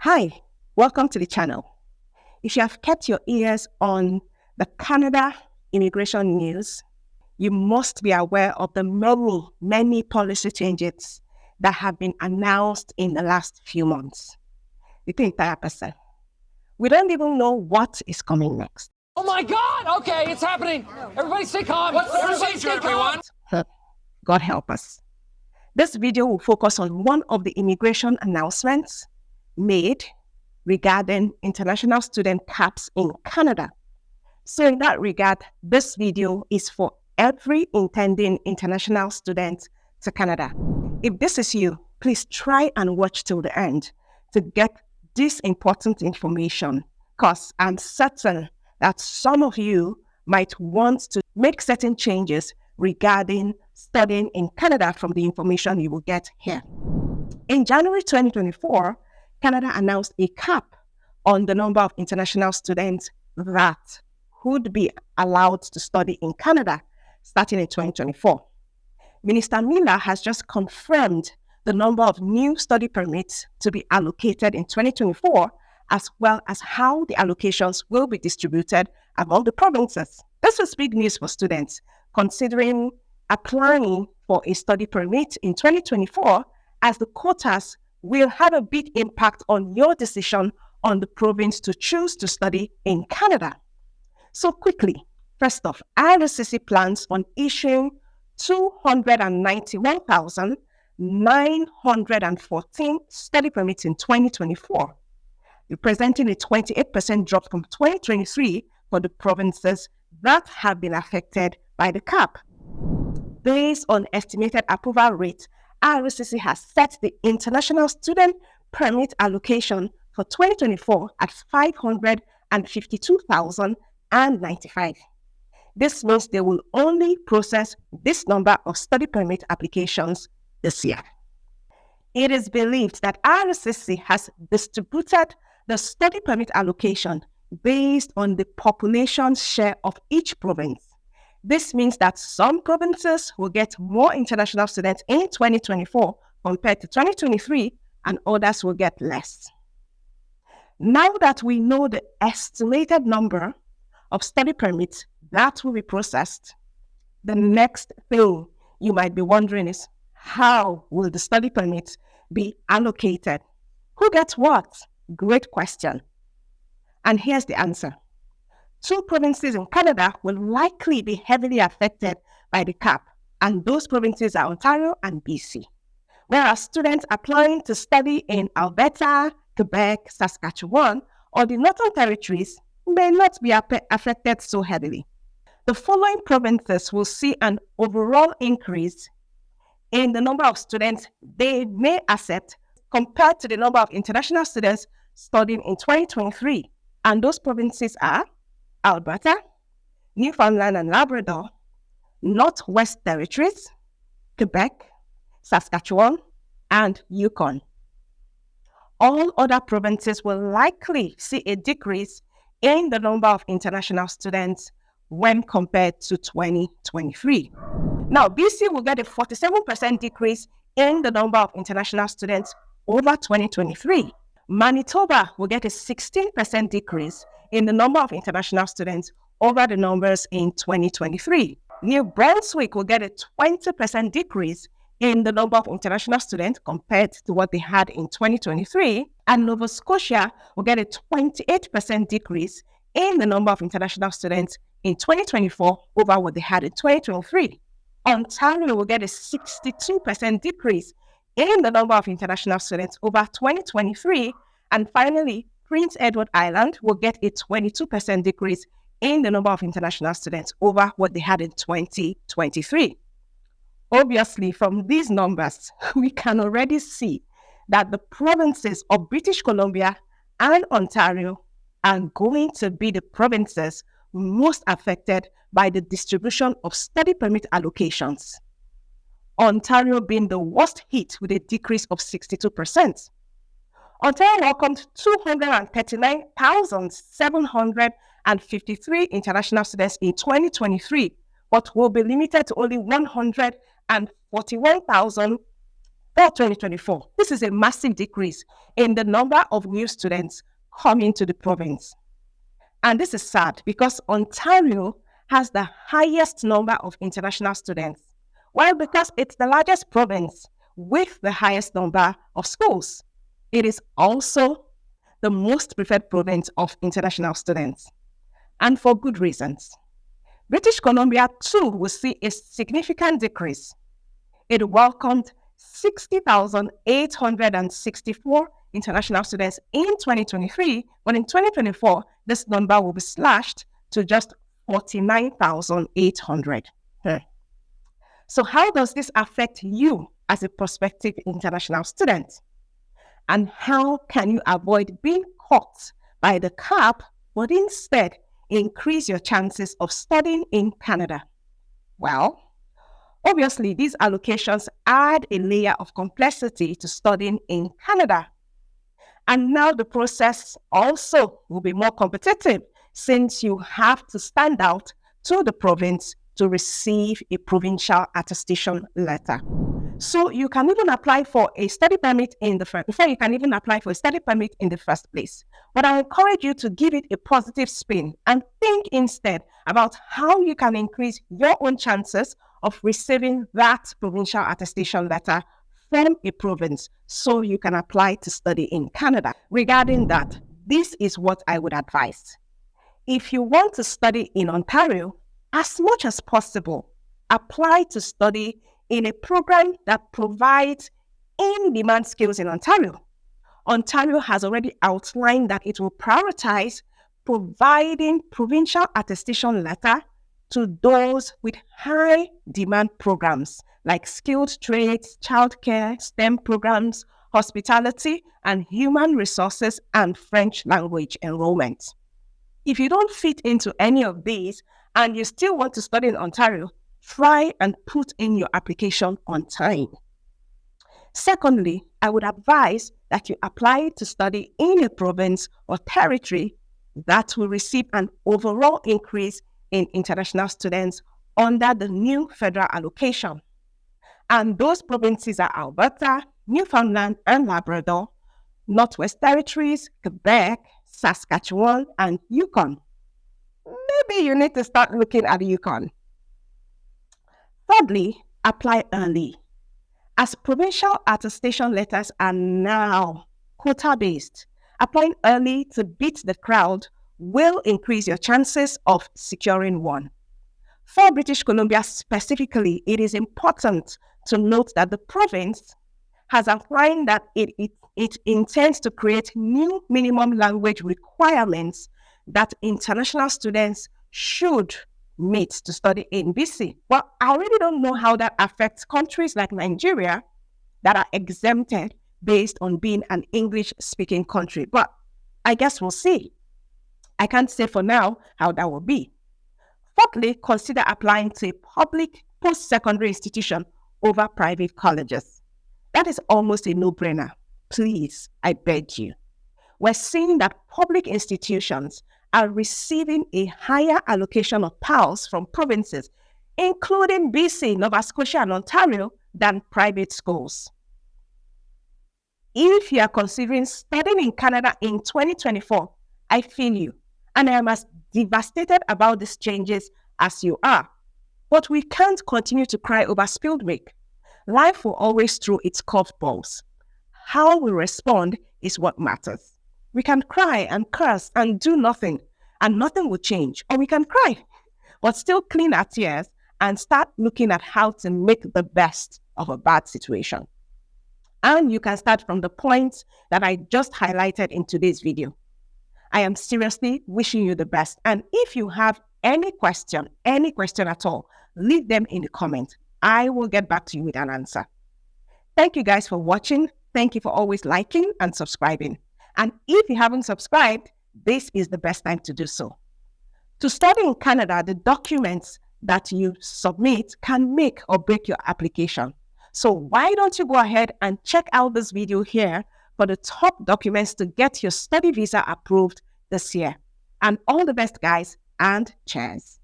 Hi, welcome to the channel. If you have kept your ears on the Canada immigration news, you must be aware of the many policy changes that have been announced in the last few months. The entire person. We don't even know what is coming next. Oh my God! Okay, it's happening. Everybody stay calm. What's the procedure, everyone? God help us. This video will focus on one of the immigration announcements made regarding international student caps in Canada. So in that regard, this video is for every intending international student to Canada. If this is you, please try and watch till the end to get this important information, because I'm certain that some of you might want to make certain changes regarding studying in Canada from the information you will get here. In January 2024, Canada announced a cap on the number of international students that would be allowed to study in Canada starting in 2024. Minister Miller has just confirmed the number of new study permits to be allocated in 2024, as well as how the allocations will be distributed among the provinces. This was big news for students considering applying for a study permit in 2024, as the quotas will have a big impact on your decision on the province to choose to study in Canada. So quickly, first off, IRCC plans on issuing 291,914 study permits in 2024, representing a 28% drop from 2023 for the provinces that have been affected by the cap. Based on estimated approval rate, IRCC has set the international student permit allocation for 2024 at 552,095. This means they will only process this number of study permit applications this year. It is believed that IRCC has distributed the study permit allocation based on the population share of each province. This means that some provinces will get more international students in 2024 compared to 2023, and others will get less. Now that we know the estimated number of study permits that will be processed, the next thing you might be wondering is, how will the study permits be allocated? Who gets what? Great question. And here's the answer. Two provinces in Canada will likely be heavily affected by the cap, and those provinces are Ontario and BC. Whereas students applying to study in Alberta, Quebec, Saskatchewan, or the Northern Territories may not be affected so heavily. The following provinces will see an overall increase in the number of students they may accept compared to the number of international students studying in 2023. And those provinces are Alberta, Newfoundland and Labrador, Northwest Territories, Quebec, Saskatchewan, and Yukon. All other provinces will likely see a decrease in the number of international students when compared to 2023. Now, BC will get a 47% decrease in the number of international students over 2023. Manitoba will get a 16% decrease in the number of international students over the numbers in 2023. New Brunswick will get a 20% decrease in the number of international students compared to what they had in 2023. And Nova Scotia will get a 28% decrease in the number of international students in 2024 over what they had in 2023. Ontario will get a 62% decrease in the number of international students over 2023. And finally, Prince Edward Island will get a 22% decrease in the number of international students over what they had in 2023. Obviously, from these numbers, we can already see that the provinces of British Columbia and Ontario are going to be the provinces most affected by the distribution of study permit allocations. Ontario being the worst hit with a decrease of 62%. Ontario welcomed 239,753 international students in 2023, but will be limited to only 141,000 for 2024. This is a massive decrease in the number of new students coming to the province. And this is sad because Ontario has the highest number of international students. Well, because it's the largest province with the highest number of schools, it is also the most preferred province of international students. And for good reasons. British Columbia too will see a significant decrease. It welcomed 60,864 international students in 2023, but in 2024, this number will be slashed to just 49,800. So how does this affect you as a prospective international student? And how can you avoid being caught by the cap, but instead increase your chances of studying in Canada? Well, obviously, these allocations add a layer of complexity to studying in Canada. And now the process also will be more competitive since you have to stand out to the province to receive a provincial attestation letter. So you can even apply for a study permit in the first place. But I encourage you to give it a positive spin and think instead about how you can increase your own chances of receiving that provincial attestation letter from a province so you can apply to study in Canada. Regarding that, this is what I would advise. If you want to study in Ontario, as much as possible, apply to study in a program that provides in-demand skills in Ontario. Ontario has already outlined that it will prioritize providing provincial attestation letter to those with high demand programs like skilled trades, childcare, STEM programs, hospitality, and human resources and French language enrollment. If you don't fit into any of these and you still want to study in Ontario, try and put in your application on time. Secondly, I would advise that you apply to study in a province or territory that will receive an overall increase in international students under the new federal allocation. And those provinces are Alberta, Newfoundland and Labrador, Northwest Territories, Quebec, Saskatchewan, and Yukon. Maybe you need to start looking at Yukon. Thirdly, apply early. As provincial attestation letters are now quota-based, applying early to beat the crowd will increase your chances of securing one. For British Columbia specifically, it is important to note that the province has outlined that it intends to create new minimum language requirements that international students should meet to study in BC. Well, I really don't know how that affects countries like Nigeria that are exempted based on being an English-speaking country, but I guess we'll see. I can't say for now how that will be. Fourthly, consider applying to a public post-secondary institution over private colleges. That is almost a no-brainer. Please, I beg you. We're seeing that public institutions are receiving a higher allocation of PALs from provinces, including BC, Nova Scotia, and Ontario, than private schools. If you are considering studying in Canada in 2024, I feel you, and I am as devastated about these changes as you are. But we can't continue to cry over spilled milk. Life will always throw its curveballs. How we respond is what matters. We can cry and curse and do nothing, and nothing will change. Or we can cry, but still clean our tears and start looking at how to make the best of a bad situation. And you can start from the points that I just highlighted in today's video. I am seriously wishing you the best. And if you have any question at all, leave them in the comment. I will get back to you with an answer. Thank you guys for watching. Thank you for always liking and subscribing. And if you haven't subscribed, this is the best time to do so. To study in Canada, the documents that you submit can make or break your application. So why don't you go ahead and check out this video here for the top documents to get your study visa approved this year. And all the best, guys, and cheers.